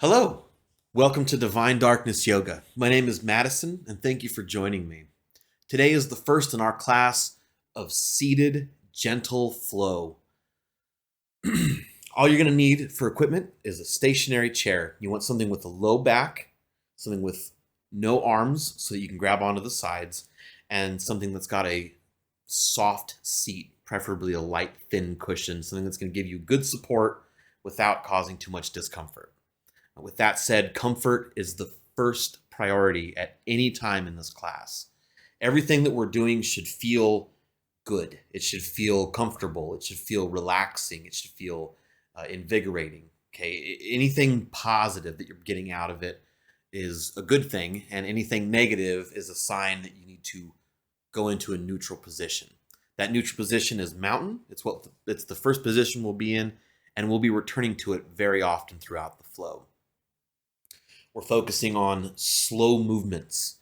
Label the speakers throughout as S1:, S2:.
S1: Hello, welcome to Divine Darkness Yoga. My name is Madison, and thank you for joining me. Today is the first in our class of seated gentle flow. All you're going to need for equipment is a stationary chair. You want something with a low back, something with no arms so that you can grab onto the sides, and something that's got a soft seat, preferably a light, thin cushion, something that's going to give you good support without causing too much discomfort. With that said, comfort is the first priority at any time in this class. Everything that we're doing should feel good. It should feel comfortable. It should feel relaxing. It should feel invigorating. Okay, anything positive that you're getting out of it is a good thing, and anything negative is a sign that you need to go into a neutral position. That neutral position is mountain. It's the first position we'll be in, and we'll be returning to it very often throughout the flow. We're focusing on slow movements.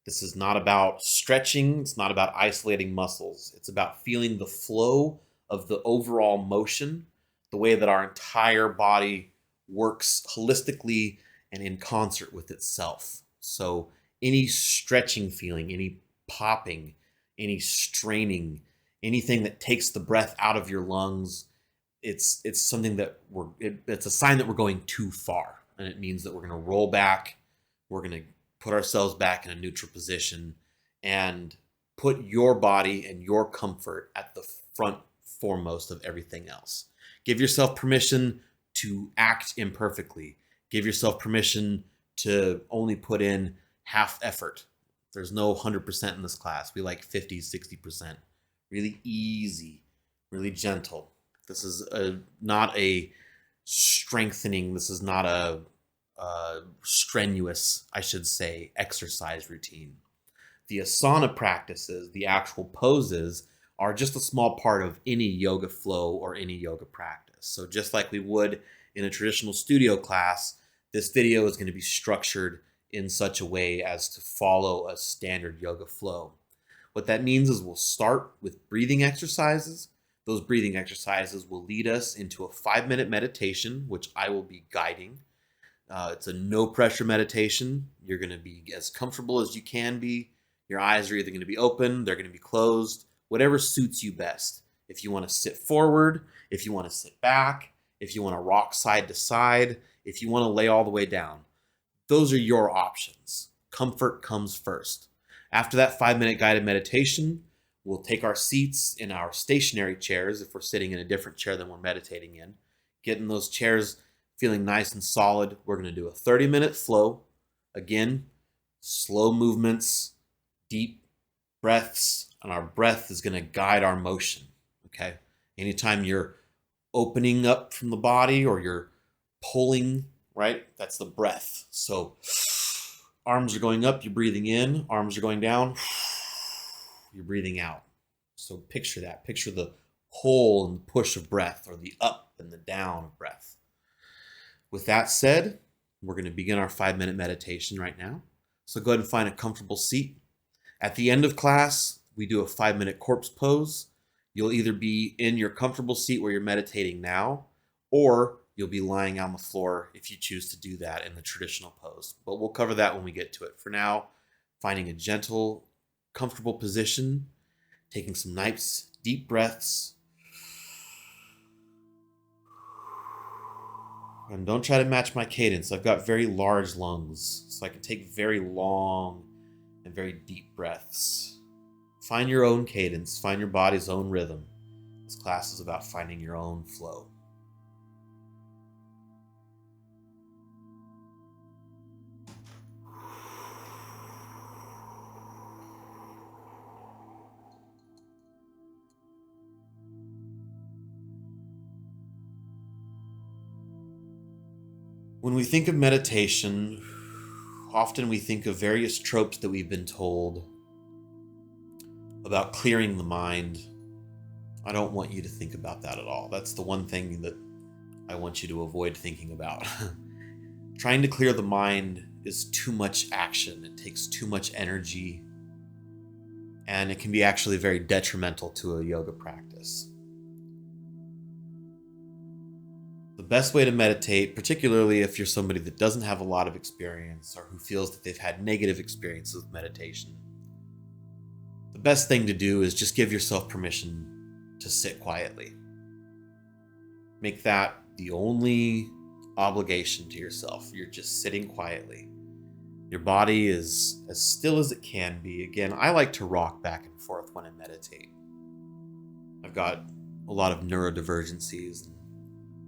S1: This is not about stretching. It's not about isolating muscles. It's about feeling the flow of the overall motion, the way that our entire body works holistically and in concert with itself. So any stretching feeling, any popping, any straining, anything that takes the breath out of your lungs, it's something that it's a sign that we're going too far. And it means that we're going to roll back. We're going to put ourselves back in a neutral position and put your body and your comfort at the front foremost of everything else. Give yourself permission to act imperfectly. Give yourself permission to only put in half effort. There's no 100% in this class. We like 50, 60%. Really easy, really gentle. This is not a strengthening. This is not a strenuous, I should say, exercise routine. The asana practices, the actual poses, are just a small part of any yoga flow or any yoga practice. So just like we would in a traditional studio class, this video is going to be structured in such a way as to follow a standard yoga flow. What that means is we'll start with breathing exercises. Those breathing exercises will lead us into a 5-minute meditation, which I will be guiding. It's a no pressure meditation. You're going to be as comfortable as you can be. Your eyes are either going to be open, they're going to be closed, whatever suits you best. If you want to sit forward, if you want to sit back, if you want to rock side to side, if you want to lay all the way down, those are your options. Comfort comes first. After that 5-minute guided meditation, we'll take our seats in our stationary chairs if we're sitting in a different chair than we're meditating in. Get in those chairs feeling nice and solid. We're going to do a 30-minute flow. Again, slow movements, deep breaths, and our breath is going to guide our motion. Okay? Anytime you're opening up from the body or you're pulling, right? That's the breath. So arms are going up, you're breathing in. Arms are going down, you're breathing out. So picture that. Picture the pull and the push of breath, or the up and the down of breath. With that said, we're going to begin our 5-minute meditation right now. So go ahead and find a comfortable seat. At the end of class, we do a 5-minute corpse pose. You'll either be in your comfortable seat where you're meditating now, or you'll be lying on the floor if you choose to do that in the traditional pose. But we'll cover that when we get to it. For now, finding a gentle, comfortable position, taking some nice deep breaths. And don't try to match my cadence. I've got very large lungs, so I can take very long and very deep breaths. Find your own cadence, find your body's own rhythm. This class is about finding your own flow. When we think of meditation, often we think of various tropes that we've been told about clearing the mind. I don't want you to think about that at all. That's the one thing that I want you to avoid thinking about. Trying to clear the mind is too much action. It takes too much energy, and it can be actually very detrimental to a yoga practice. The best way to meditate, particularly if you're somebody that doesn't have a lot of experience or who feels that they've had negative experiences with meditation, the best thing to do is just give yourself permission to sit quietly. Make that the only obligation to yourself. You're just sitting quietly. Your body is as still as it can be. Again, I like to rock back and forth when I meditate. I've got a lot of neurodivergencies, and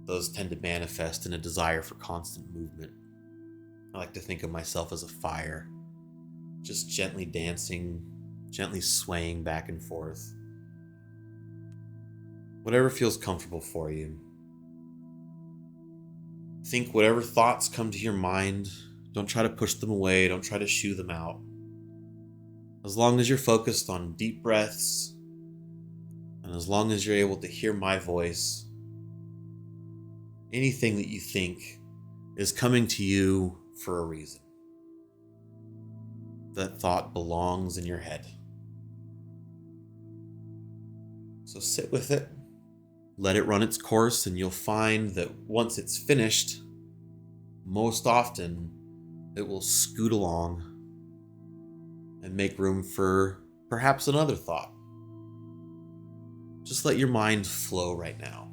S1: those tend to manifest in a desire for constant movement. I like to think of myself as a fire, just gently dancing, gently swaying back and forth. Whatever feels comfortable for you. Think whatever thoughts come to your mind. Don't try to push them away. Don't try to shoo them out. As long as you're focused on deep breaths, and as long as you're able to hear my voice, anything that you think is coming to you for a reason. That thought belongs in your head. So sit with it, let it run its course, and you'll find that once it's finished, most often it will scoot along and make room for perhaps another thought. Just let your mind flow right now.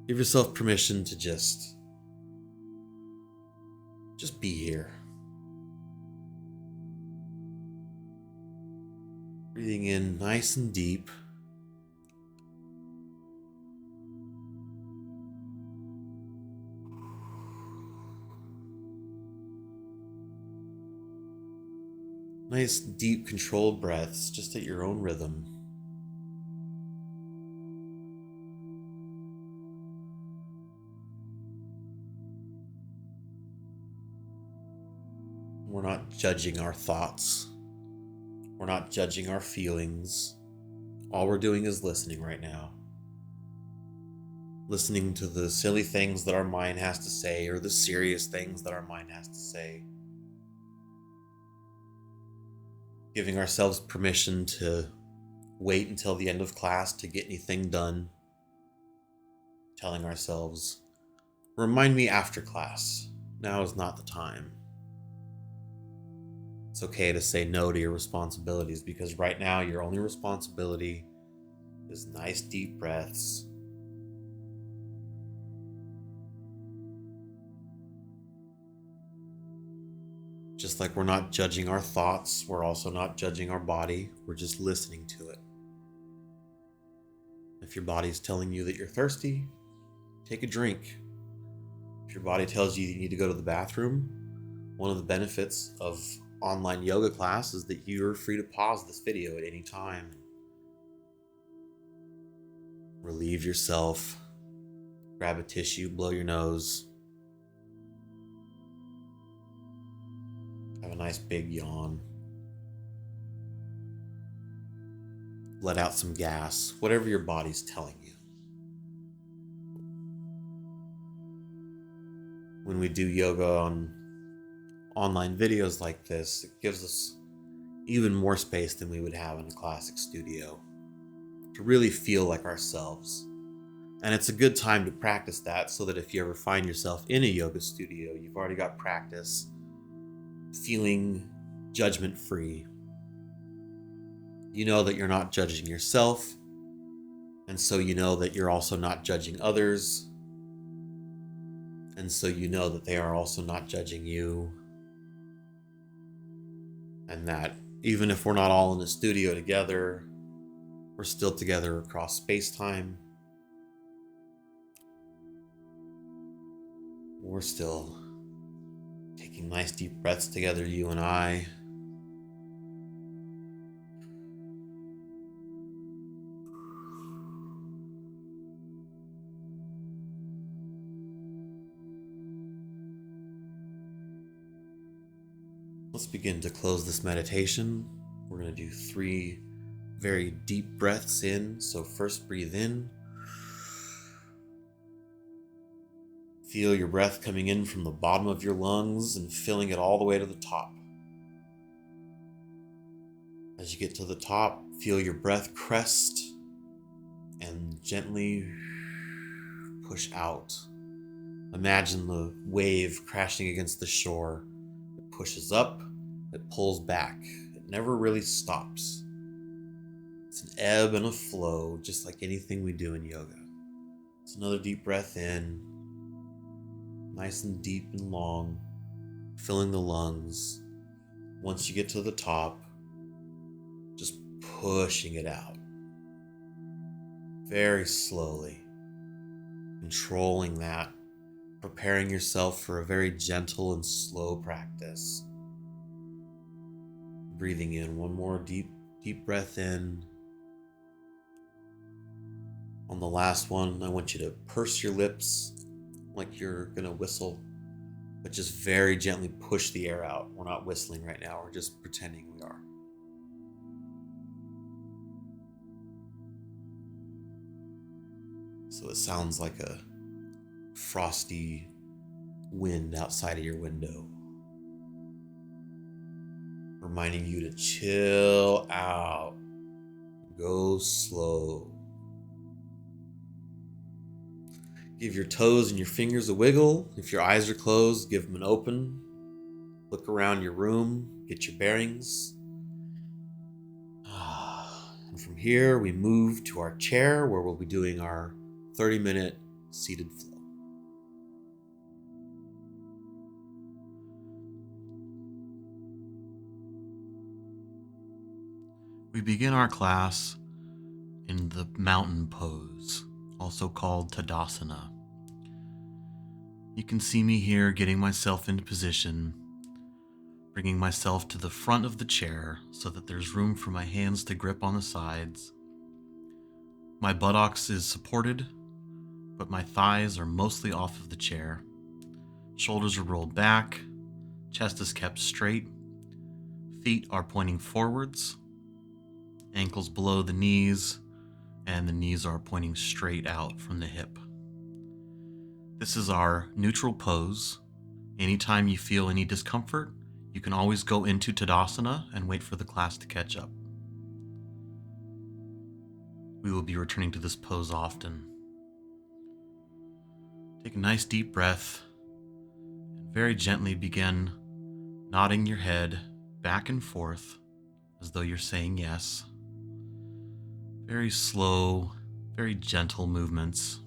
S1: Give yourself permission to just be here. Breathing in nice and deep. Nice, deep, controlled breaths, just at your own rhythm. We're not judging our thoughts. We're not judging our feelings. All we're doing is listening right now. Listening to the silly things that our mind has to say, or the serious things that our mind has to say. Giving ourselves permission to wait until the end of class to get anything done. Telling ourselves, remind me after class. Now is not the time. It's okay to say no to your responsibilities, because right now your only responsibility is nice deep breaths. Just like we're not judging our thoughts, we're also not judging our body. We're just listening to it. If your body's telling you that you're thirsty, take a drink. If your body tells you you need to go to the bathroom, one of the benefits of online yoga class is that you're free to pause this video at any time. Relieve yourself. Grab a tissue, blow your nose. Have a nice big yawn. Let out some gas, whatever your body's telling you. When we do yoga on online videos like this, it gives us even more space than we would have in a classic studio to really feel like ourselves. And it's a good time to practice that, so that if you ever find yourself in a yoga studio, you've already got practice feeling judgment-free. You know that you're not judging yourself, and so you know that you're also not judging others, and so you know that they are also not judging you, and that even if we're not all in the studio together, we're still together across space-time. We're still taking nice deep breaths together, you and I. Let's begin to close this meditation. We're going to do 3 very deep breaths in. So first, breathe in. Feel your breath coming in from the bottom of your lungs and filling it all the way to the top. As you get to the top, feel your breath crest and gently push out. Imagine the wave crashing against the shore. It pushes up, it pulls back. It never really stops. It's an ebb and a flow, just like anything we do in yoga. It's another deep breath in, nice and deep and long, filling the lungs. Once you get to the top, just pushing it out. Very slowly, controlling that, preparing yourself for a very gentle and slow practice. Breathing in, one more deep breath in. On the last one, I want you to purse your lips like you're gonna whistle, but just very gently push the air out. We're not whistling right now, we're just pretending we are. So it sounds like a frosty wind outside of your window, reminding you to chill out, go slow. Give your toes and your fingers a wiggle. If your eyes are closed, give them an open. Look around your room, get your bearings. And from here, we move to our chair where we'll be doing our 30-minute seated flow. We begin our class in the mountain pose, also called Tadasana. You can see me here getting myself into position, bringing myself to the front of the chair so that there's room for my hands to grip on the sides. My buttocks is supported, but my thighs are mostly off of the chair. Shoulders are rolled back, chest is kept straight, feet are pointing forwards, ankles below the knees, and the knees are pointing straight out from the hip. This is our neutral pose. Anytime you feel any discomfort, you can always go into Tadasana and wait for the class to catch up. We will be returning to this pose often. Take a nice deep breath and very gently begin nodding your head back and forth as though you're saying yes. Very slow, very gentle movements.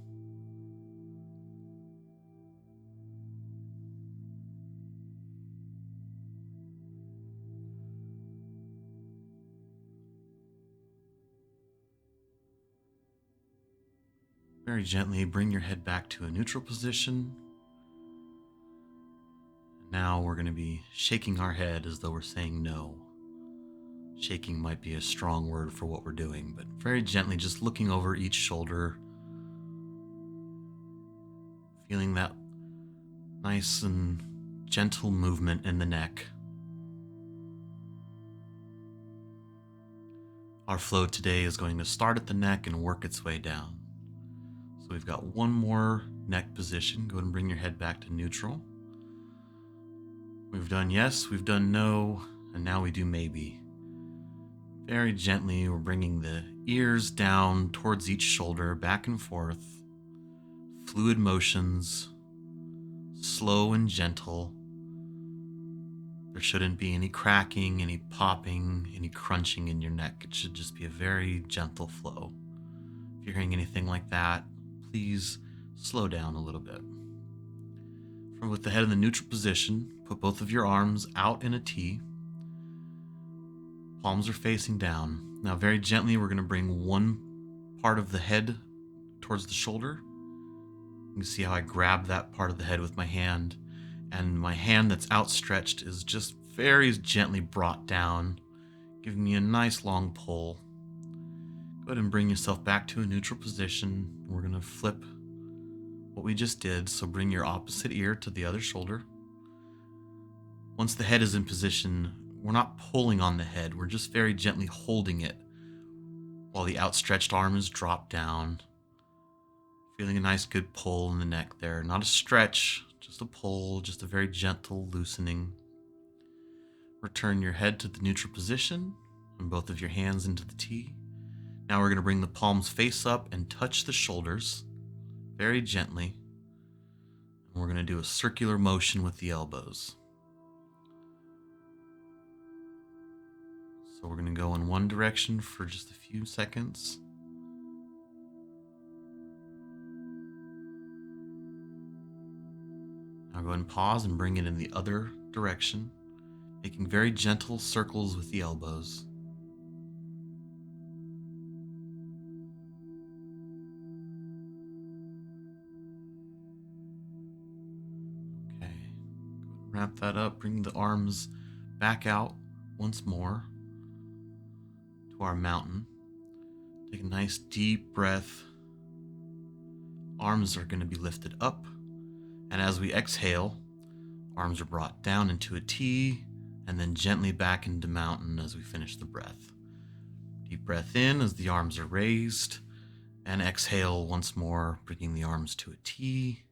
S1: Very gently bring your head back to a neutral position. Now we're going to be shaking our head as though we're saying no. Shaking might be a strong word for what we're doing, but very gently just looking over each shoulder, feeling that nice and gentle movement in the neck. Our flow today is going to start at the neck and work its way down. So we've got one more neck position. Go ahead and bring your head back to neutral. We've done yes, we've done no, and now we do maybe. Very gently, we're bringing the ears down towards each shoulder, back and forth. Fluid motions, slow and gentle. There shouldn't be any cracking, any popping, any crunching in your neck. It should just be a very gentle flow. If you're hearing anything like that, please slow down a little bit. From with the head in the neutral position, put both of your arms out in a T. Palms are facing down. Now very gently, we're going to bring one part of the head towards the shoulder. You can see how I grab that part of the head with my hand, and my hand that's outstretched is just very gently brought down, giving me a nice long pull. Go ahead and bring yourself back to a neutral position. We're going to flip what we just did, so bring your opposite ear to the other shoulder. Once the head is in position, we're not pulling on the head, we're just very gently holding it while the outstretched arm is dropped down. Feeling a nice good pull in the neck there. Not a stretch, just a pull, just a very gentle loosening. Return your head to the neutral position and both of your hands into the T. Now we're going to bring the palms face up and touch the shoulders. very gently. And we're going to do a circular motion with the elbows. So we're going to go in one direction for just a few seconds. Now go ahead and pause and bring it in the other direction, making very gentle circles with the elbows. Okay, wrap that up, bring the arms back out once more to our mountain. Take a nice deep breath. Arms are going to be lifted up, and as we exhale, arms are brought down into a T and then gently back into mountain as we finish the breath. Deep breath in as the arms are raised, and exhale once more, bringing the arms to a T,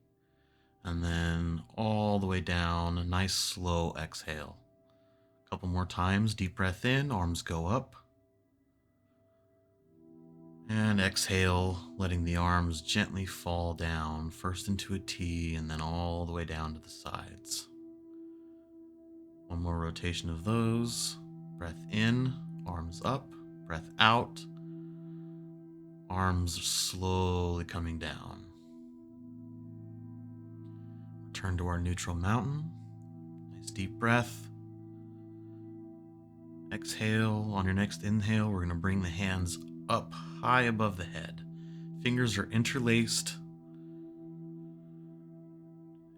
S1: and then all the way down, a nice slow exhale. A couple more times, deep breath in, arms go up, and exhale, letting the arms gently fall down, first into a T and then all the way down to the sides. One more rotation of those. Breath in, arms up, breath out, arms slowly coming down. Return to our neutral mountain. Nice deep breath. Exhale. On your next inhale, we're going to bring the hands up high above the head. Fingers are interlaced.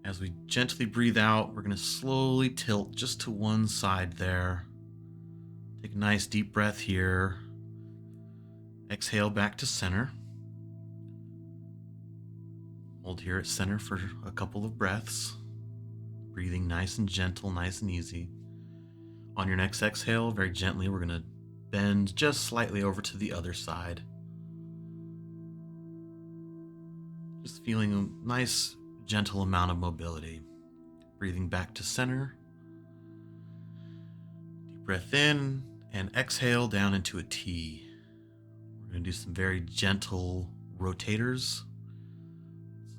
S1: As we gently breathe out, we're going to slowly tilt just to one side there. Take a nice deep breath here. Exhale back to center. Hold here at center for a couple of breaths. Breathing nice and gentle, nice and easy. On your next exhale, very gently, we're going to bend just slightly over to the other side. Just feeling a nice, gentle amount of mobility. Breathing back to center. Deep breath in and exhale down into a T. We're going to do some very gentle rotators.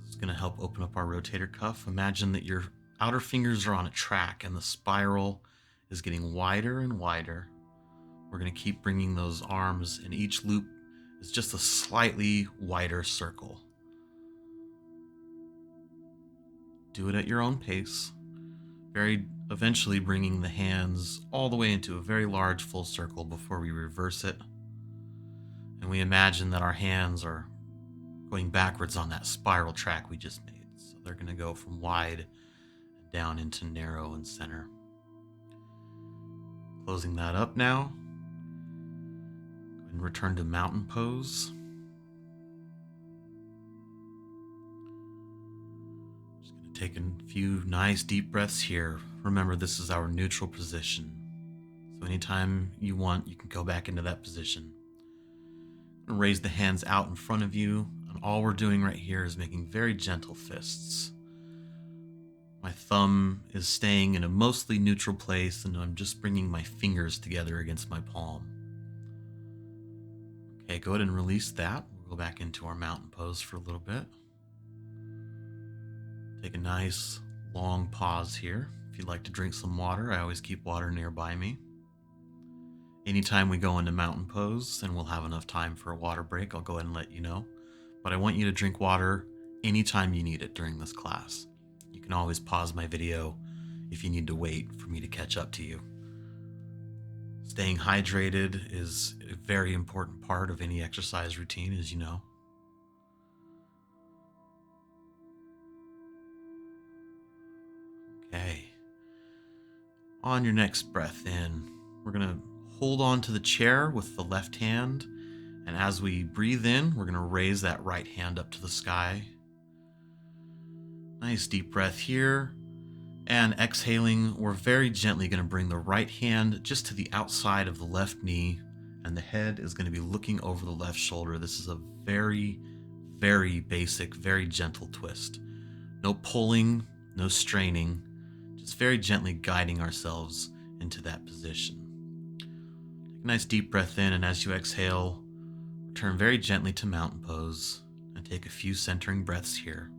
S1: This is going to help open up our rotator cuff. Imagine that your outer fingers are on a track and the spiral is getting wider and wider. We're going to keep bringing those arms, and each loop is just a slightly wider circle. Do it at your own pace, eventually bringing the hands all the way into a very large full circle before we reverse it. And we imagine that our hands are going backwards on that spiral track we just made. So they're going to go from wide down into narrow and center. Closing that up now. And return to mountain pose. Just going to take a few nice deep breaths here. Remember, this is our neutral position. So anytime you want, you can go back into that position. And raise the hands out in front of you. And all we're doing right here is making very gentle fists. My thumb is staying in a mostly neutral place, and I'm just bringing my fingers together against my palm. Okay, go ahead and release that. We'll go back into our mountain pose for a little bit. Take a nice long pause here. If you'd like to drink some water, I always keep water nearby me. Anytime we go into mountain pose and we'll have enough time for a water break, I'll go ahead and let you know. But I want you to drink water anytime you need it during this class. You can always pause my video if you need to wait for me to catch up to you. Staying hydrated is a very important part of any exercise routine, as you know. Okay. On your next breath in, we're going to hold on to the chair with the left hand. And as we breathe in, we're going to raise that right hand up to the sky. Nice deep breath here. And exhaling, we're very gently going to bring the right hand just to the outside of the left knee, and the head is going to be looking over the left shoulder. This is a very, very basic, very gentle twist. No pulling, no straining, just very gently guiding ourselves into that position. Take a nice deep breath in, and as you exhale, return very gently to mountain pose, and to take a few centering breaths here.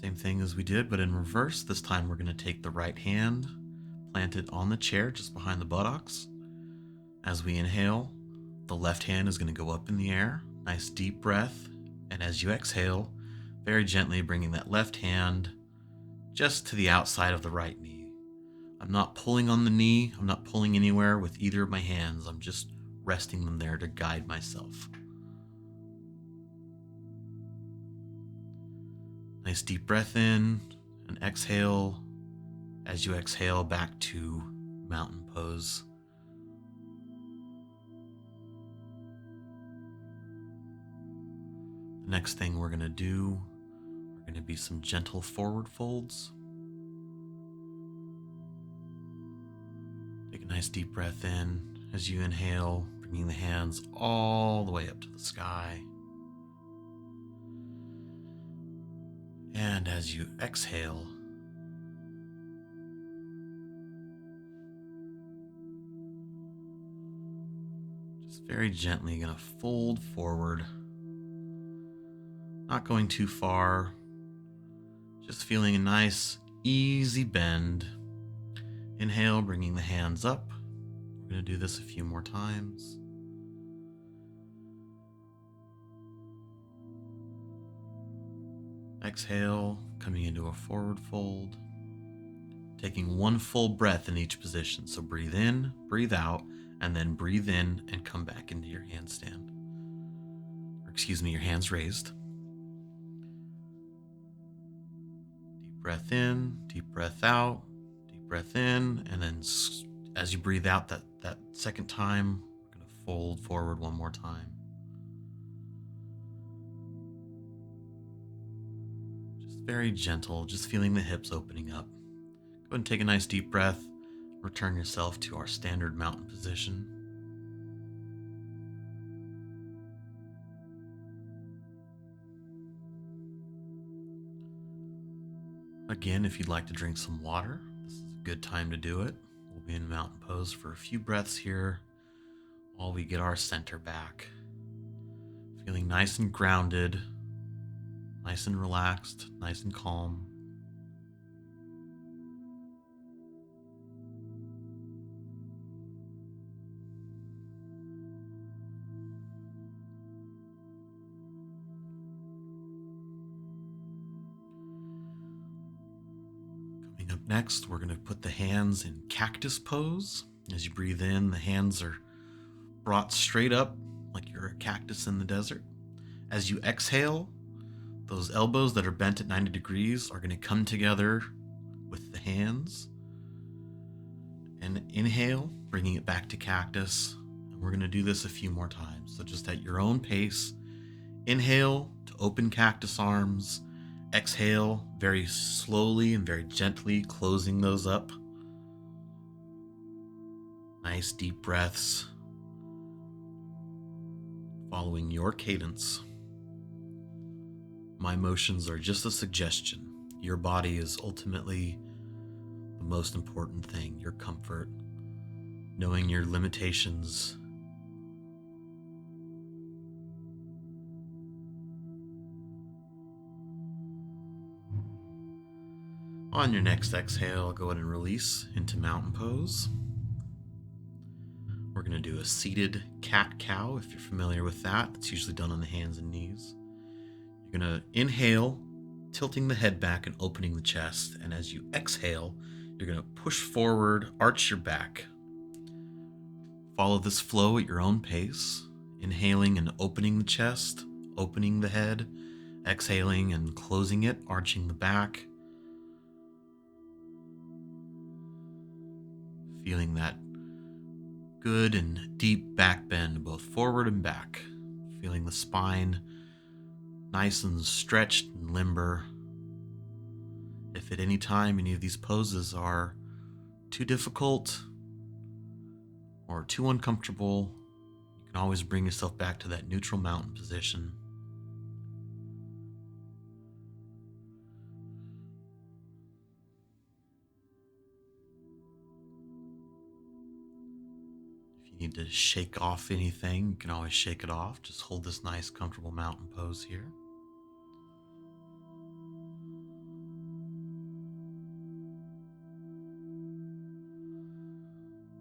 S1: Same thing as we did, but in reverse. This time we're going to take the right hand, plant it on the chair just behind the buttocks. As we inhale, the left hand is going to go up in the air. Nice deep breath. And as you exhale, very gently bringing that left hand just to the outside of the right knee. I'm not pulling on the knee. I'm not pulling anywhere with either of my hands. I'm just resting them there to guide myself. Nice deep breath in and exhale. As you exhale, back to mountain pose. The next thing we're going to do are going to be some gentle forward folds. Take a nice deep breath in as you inhale, bringing the hands all the way up to the sky. And as you exhale, just very gently going to fold forward. Not going too far, just feeling a nice, easy bend. Inhale, bringing the hands up. We're going to do this a few more times. Exhale, coming into a forward fold. Taking one full breath in each position. So breathe in, breathe out, and then breathe in and come back into your handstand. Your hands raised. Deep breath in, deep breath out, deep breath in, and then as you breathe out that second time, we're going to fold forward one more time. Just very gentle, just feeling the hips opening up. Go ahead and take a nice deep breath. Return yourself to our standard mountain position. Again, if you'd like to drink some water, this is a good time to do it. We'll be in mountain pose for a few breaths here while we get our center back. Feeling nice and grounded, nice and relaxed, nice and calm. Up next, we're going to put the hands in cactus pose. As you breathe in, the hands are brought straight up like you're a cactus in the desert. As you exhale, those elbows that are bent at 90 degrees are going to come together with the hands. And inhale, bringing it back to cactus. And we're going to do this a few more times. So just at your own pace, inhale to open cactus arms. Exhale, very slowly and very gently closing those up. Nice deep breaths. Following your cadence. My motions are just a suggestion. Your body is ultimately the most important thing. Your comfort, knowing your limitations. On your next exhale, go ahead and release into mountain pose. We're going to do a seated cat-cow, if you're familiar with that. It's usually done on the hands and knees. You're going to inhale, tilting the head back and opening the chest. And as you exhale, you're going to push forward, arch your back. Follow this flow at your own pace. Inhaling and opening the chest, opening the head, exhaling and closing it, arching the back. Feeling that good and deep back bend, both forward and back. Feeling the spine nice and stretched and limber. If at any time any of these poses are too difficult or too uncomfortable, you can always bring yourself back to that neutral mountain position.
S2: need to shake off anything, you can always shake it off. Just hold this nice, comfortable mountain pose here.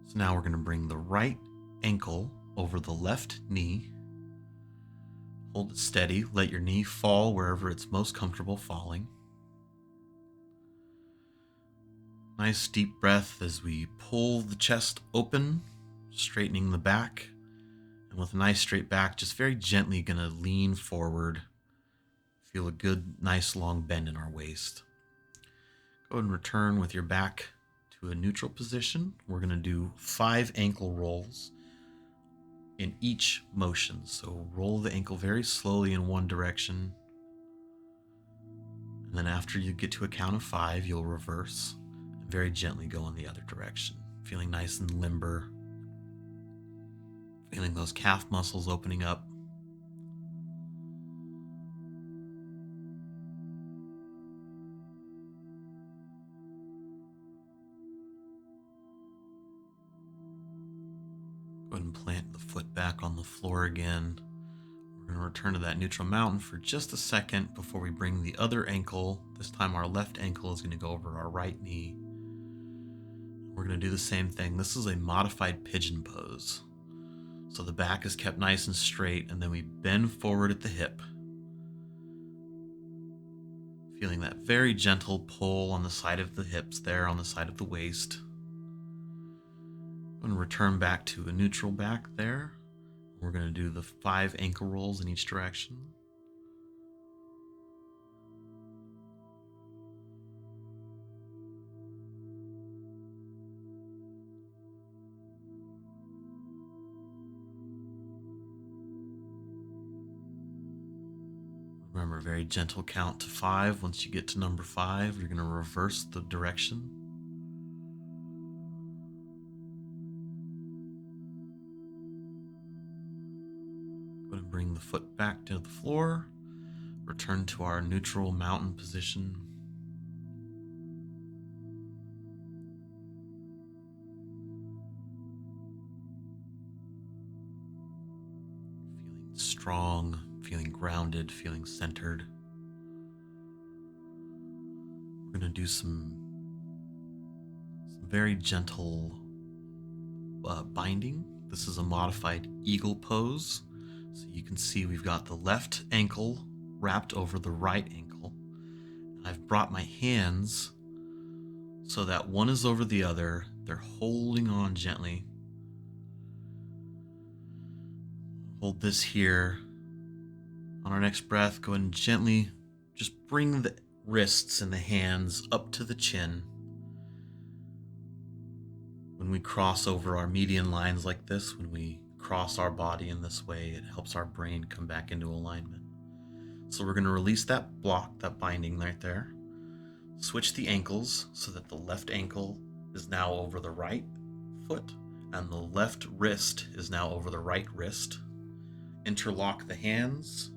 S2: So now we're going to bring the right ankle over the left knee. Hold it steady. Let your knee fall wherever it's most comfortable falling. Nice deep breath as we pull the chest open, straightening the back. And with a nice straight back, just very gently going to lean forward. Feel a good, nice long bend in our waist. Go ahead and return with your back to a neutral position. We're going to do 5 ankle rolls in each motion. So roll the ankle very slowly in one direction. And then after you get to a count of 5, you'll reverse and very gently go in the other direction. Feeling nice and limber. Feeling those calf muscles opening up. Go ahead and plant the foot back on the floor again. We're going to return to that neutral mountain for just a second before we bring the other ankle. This time our left ankle is going to go over our right knee. We're going to do the same thing. This is a modified pigeon pose. So the back is kept nice and straight, and then we bend forward at the hip. Feeling that very gentle pull on the side of the hips there, on the side of the waist. I'm going to return back to a neutral back there. We're going to do the 5 ankle rolls in each direction. Remember, very gentle count to 5. Once you get to number 5, you're going to reverse the direction. Go ahead and bring the foot back to the floor. Return to our neutral mountain position. Feeling strong. Feeling grounded, feeling centered. We're going to do some very gentle binding. This is a modified eagle pose. So you can see we've got the left ankle wrapped over the right ankle. I've brought my hands so that one is over the other. They're holding on gently. Hold this here. On our next breath, go ahead and gently just bring the wrists and the hands up to the chin. When we cross over our median lines like this, when we cross our body in this way, it helps our brain come back into alignment. So we're going to release that block, that binding right there. Switch the ankles so that the left ankle is now over the right foot and the left wrist is now over the right wrist. Interlock the hands.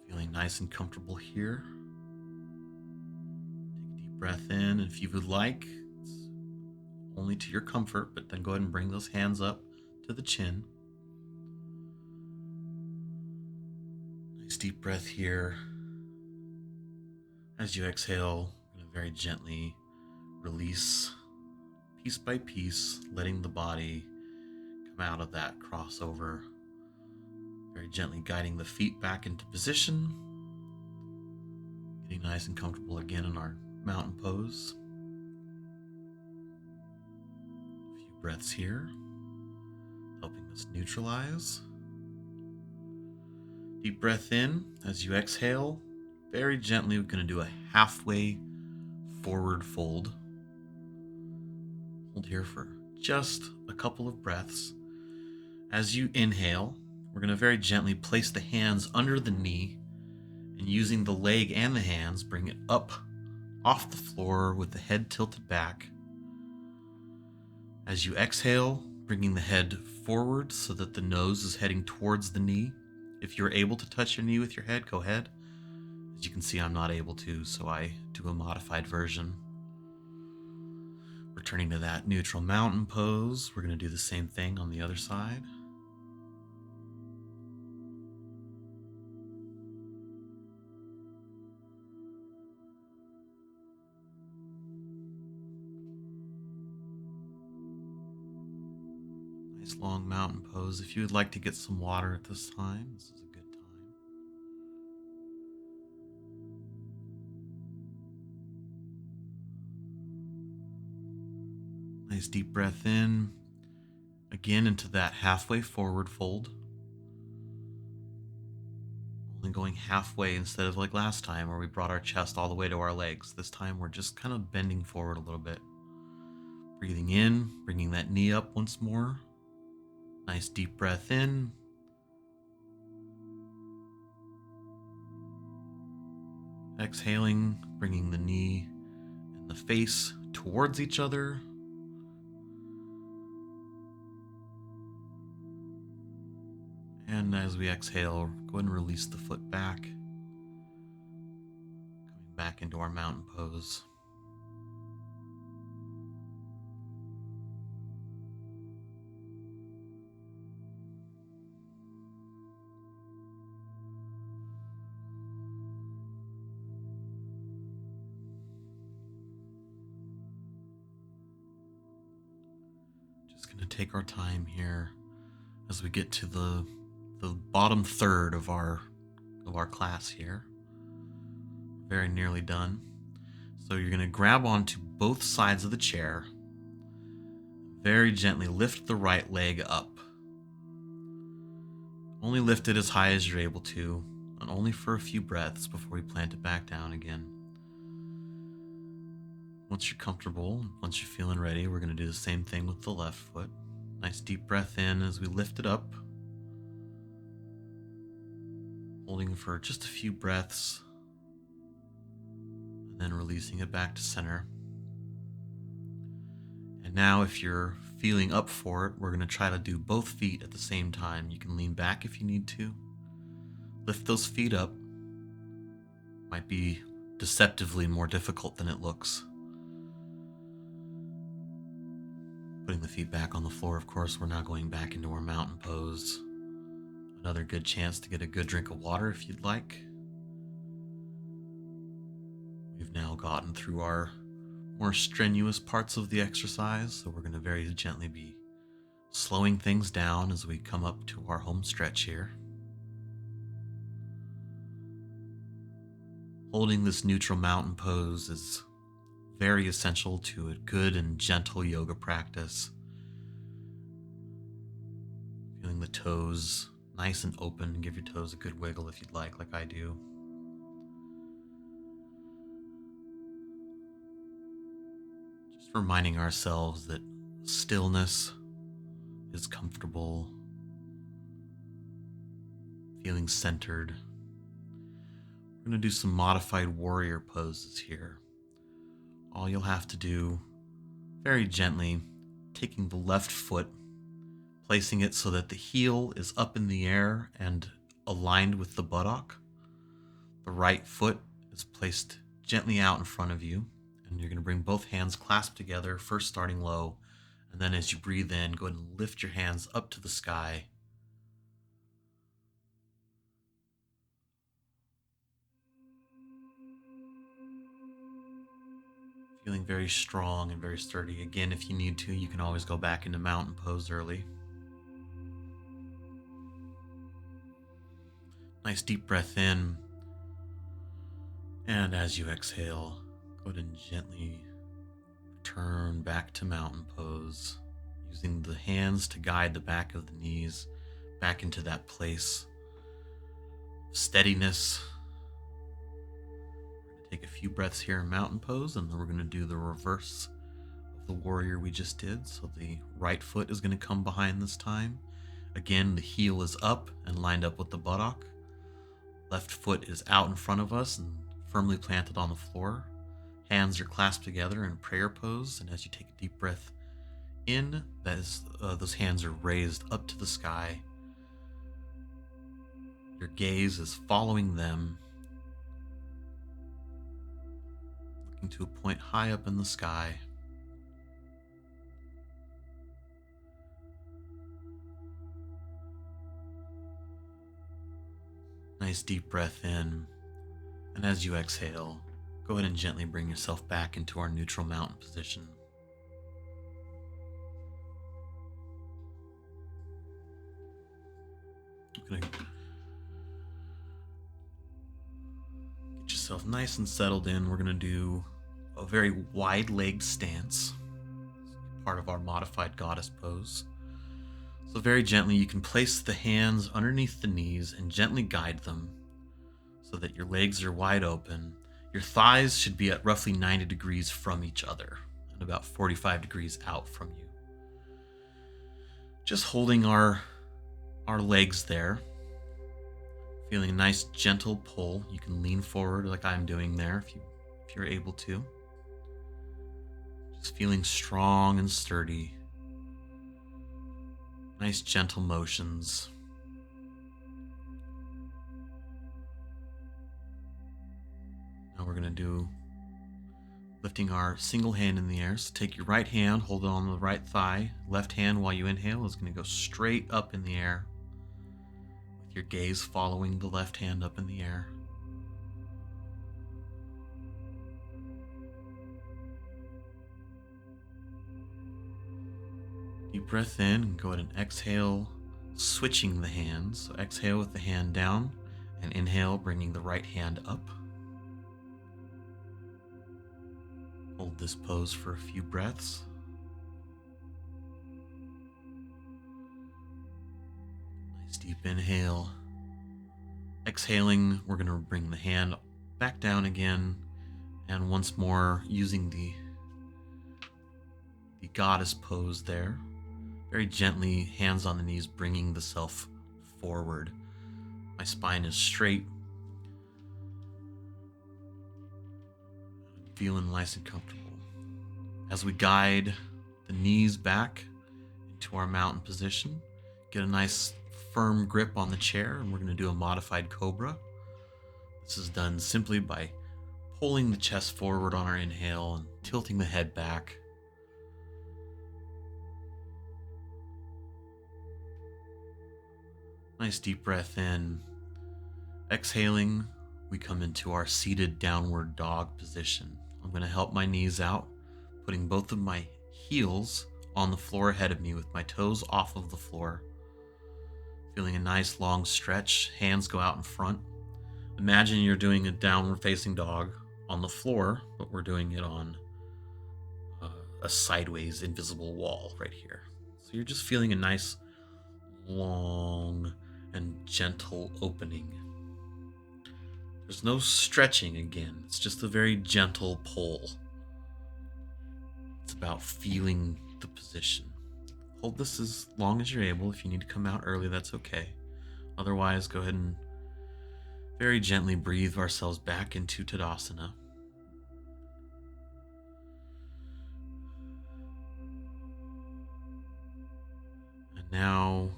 S2: Feeling nice and comfortable here. Take a deep breath in, and if you would like, it's only to your comfort, but then go ahead and bring those hands up to the chin. Nice deep breath here. As you exhale, I'm going to very gently release piece by piece, letting the body come out of that crossover. Very gently guiding the feet back into position. Getting nice and comfortable again in our mountain pose. A few breaths here, helping us neutralize. Deep breath in. As you exhale, very gently we're going to do a halfway forward fold. Hold here for just a couple of breaths. As you inhale, we're going to very gently place the hands under the knee and using the leg and the hands, bring it up off the floor with the head tilted back. As you exhale, bringing the head forward so that the nose is heading towards the knee. If you're able to touch your knee with your head, go ahead. As you can see, I'm not able to, so I do a modified version. Returning to that neutral mountain pose, we're going to do the same thing on the other side. Nice long mountain pose. If you would like to get some water at this time, this is a good time. Nice deep breath in. Again into that halfway forward fold. Only going halfway instead of like last time where we brought our chest all the way to our legs. This time we're just kind of bending forward a little bit. Breathing in, bringing that knee up once more. Nice deep breath in. Exhaling, bringing the knee and the face towards each other. And as we exhale, go ahead and release the foot back. Coming back into our mountain pose. Just going to take our time here as we get to the bottom third of our class here. Very nearly done. So you're going to grab onto both sides of the chair. Very gently lift the right leg up. Only lift it as high as you're able to, and only for a few breaths before we plant it back down again. Once you're comfortable, once you're feeling ready, we're going to do the same thing with the left foot. Nice deep breath in as we lift it up. Holding for just a few breaths, and then releasing it back to center. And now if you're feeling up for it, we're going to try to do both feet at the same time. You can lean back if you need to. Lift those feet up. Might be deceptively more difficult than it looks. Putting the feet back on the floor, of course, we're now going back into our mountain pose. Another good chance to get a good drink of water if you'd like. We've now gotten through our more strenuous parts of the exercise, so we're going to very gently be slowing things down as we come up to our home stretch here. Holding this neutral mountain pose is very essential to a good and gentle yoga practice. Feeling the toes nice and open. Give your toes a good wiggle if you'd like I do. Just reminding ourselves that stillness is comfortable, feeling centered. We're going to do some modified warrior poses here. All you'll have to do, very gently, taking the left foot, placing it so that the heel is up in the air and aligned with the buttock. The right foot is placed gently out in front of you, and you're going to bring both hands clasped together, first starting low, and then as you breathe in, go ahead and lift your hands up to the sky. Feeling very strong and very sturdy. Again, if you need to, you can always go back into mountain pose early. Nice deep breath in. And as you exhale, go ahead and gently return back to mountain pose, using the hands to guide the back of the knees back into that place of steadiness. We're going to take a few breaths here in mountain pose, and then we're going to do the reverse of the warrior we just did. So the right foot is going to come behind this time. Again, the heel is up and lined up with the buttock. Left foot is out in front of us and firmly planted on the floor. Hands are clasped together in prayer pose, and as you take a deep breath in, those hands are raised up to the sky. Your gaze is following them, looking to a point high up in the sky. Nice deep breath in. And as you exhale, go ahead and gently bring yourself back into our neutral mountain position. You're gonna get yourself nice and settled in. We're gonna do a very wide-legged stance, part of our modified goddess pose. So very gently, you can place the hands underneath the knees and gently guide them so that your legs are wide open. Your thighs should be at roughly 90 degrees from each other and about 45 degrees out from you. Just holding our legs there, feeling a nice gentle pull. You can lean forward like I'm doing there if you're able to. Just feeling strong and sturdy. Nice gentle motions. Now we're going to do lifting our single hand in the air. So take your right hand, hold it on the right thigh. Left hand while you inhale is going to go straight up in the air, with your gaze following the left hand up in the air. Deep breath in and go ahead and exhale, switching the hands. So exhale with the hand down and inhale, bringing the right hand up. Hold this pose for a few breaths. Nice deep inhale. Exhaling, we're going to bring the hand back down again, and once more using the goddess pose there. Very gently, hands on the knees, bringing the self forward. My spine is straight. Feeling nice and comfortable. As we guide the knees back into our mountain position, get a nice firm grip on the chair, and we're going to do a modified cobra. This is done simply by pulling the chest forward on our inhale and tilting the head back. Nice deep breath in. Exhaling, we come into our seated downward dog position. I'm going to help my knees out, putting both of my heels on the floor ahead of me with my toes off of the floor. Feeling a nice long stretch, hands go out in front. Imagine you're doing a downward facing dog on the floor, but we're doing it on a sideways invisible wall right here. So you're just feeling a nice long and gentle opening. There's no stretching again. It's just a very gentle pull. It's about feeling the position. Hold this as long as you're able. If you need to come out early, that's okay. Otherwise, go ahead and very gently breathe ourselves back into Tadasana. And now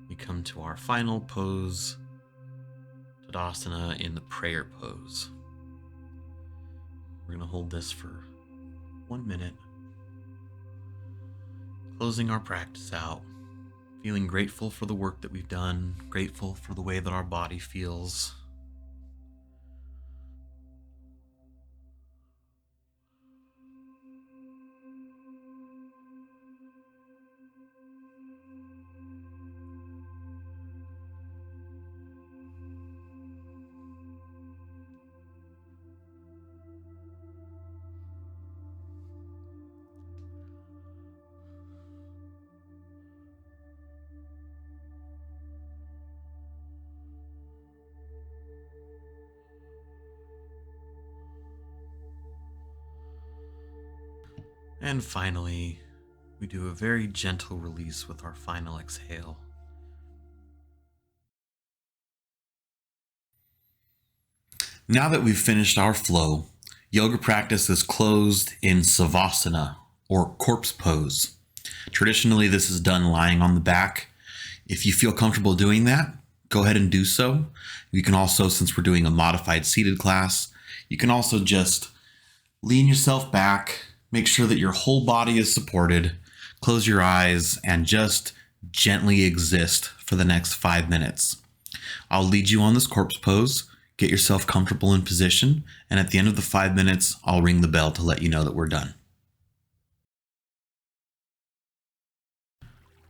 S2: we come to our final pose, Tadasana in the prayer pose. We're going to hold this for 1 minute. Closing our practice out, feeling grateful for the work that we've done, grateful for the way that our body feels. And finally, we do a very gentle release with our final exhale. Now that we've finished our flow, yoga practice is closed in Savasana, or corpse pose. Traditionally, this is done lying on the back. If you feel comfortable doing that, go ahead and do so. You can also, since we're doing a modified seated class, you can also just lean yourself back, make sure that your whole body is supported, close your eyes, and just gently exist for the next 5 minutes.
S1: I'll lead you on this corpse pose, get yourself comfortable in position, and at the end of the 5 minutes, I'll ring the bell to let you know that we're done.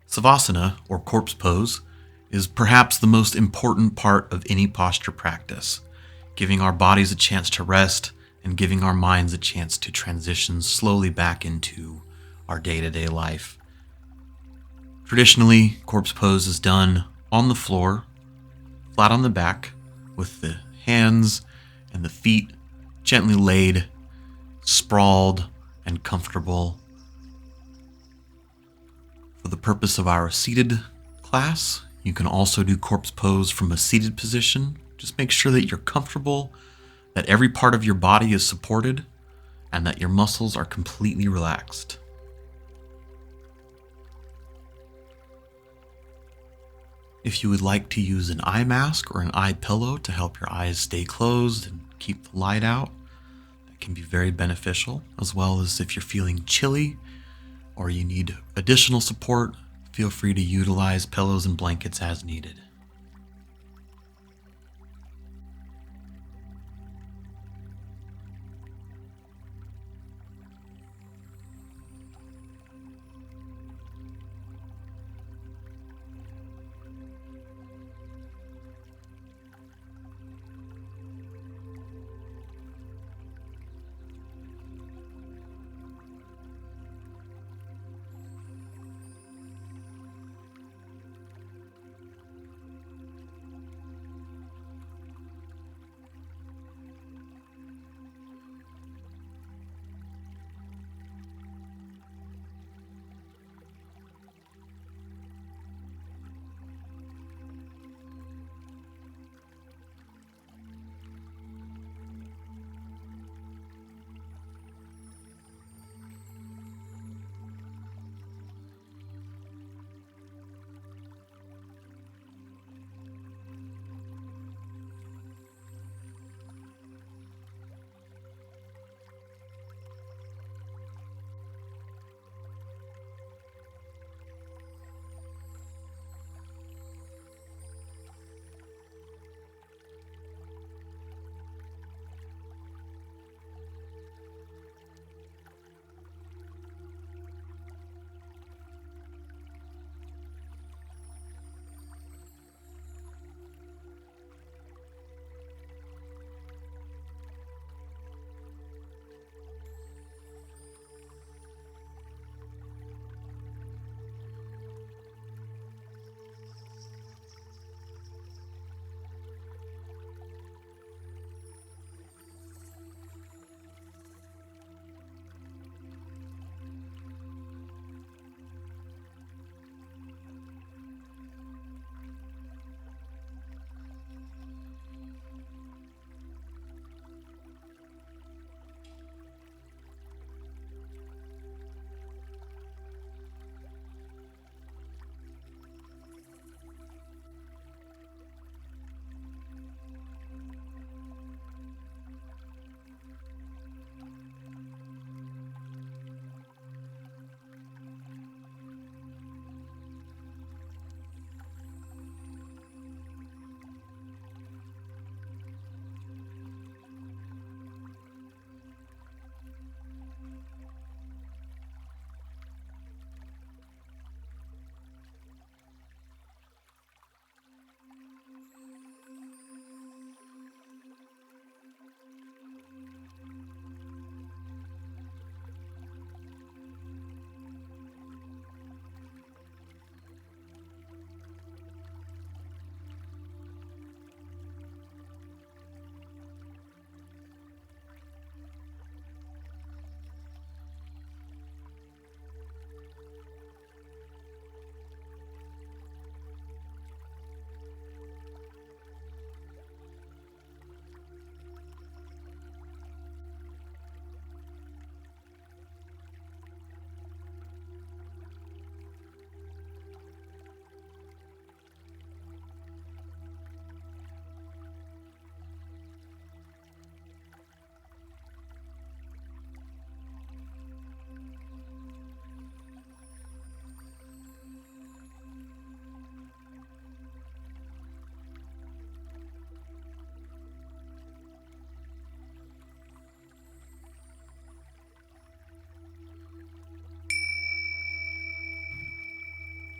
S2: Savasana, or corpse pose, is perhaps the most important part of any posture practice, giving our bodies a chance to rest and giving our minds a chance to transition slowly back into our day-to-day life. Traditionally, corpse pose is done on the floor, flat on the back, with the hands and the feet gently laid, sprawled, and comfortable. For the purpose of our seated class, you can also do corpse pose from a seated position. Just make sure that you're comfortable, that every part of your body is supported, and that your muscles are completely relaxed. If you would like to use an eye mask or an eye pillow to help your eyes stay closed and keep the light out, that can be very beneficial, as well as if you're feeling chilly or you need additional support, feel free to utilize pillows and blankets as needed.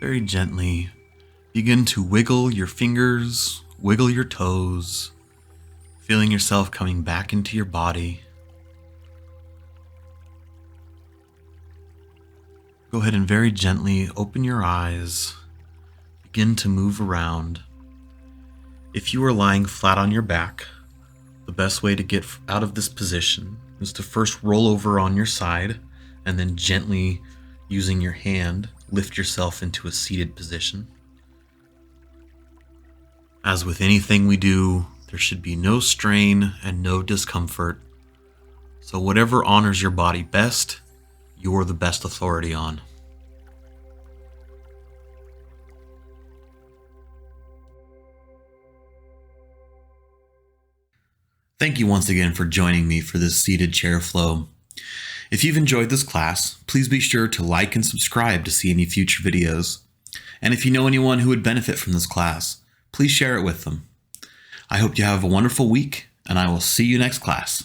S2: very gently begin to wiggle your fingers, wiggle your toes, feeling yourself coming back into your body. Go ahead and very gently open your eyes, begin to move around. If you are lying flat on your back, the best way to get out of this position is to first roll over on your side and then gently, using your hand, lift yourself into a seated position. As with anything we do, there should be no strain and no discomfort. So whatever honors your body best, you're the best authority on. Thank you once again for joining me for this seated chair flow. If you've enjoyed this class, please be sure to like and subscribe to see any future videos. And if you know anyone who would benefit from this class, please share it with them. I hope you have a wonderful week, and I will see you next class.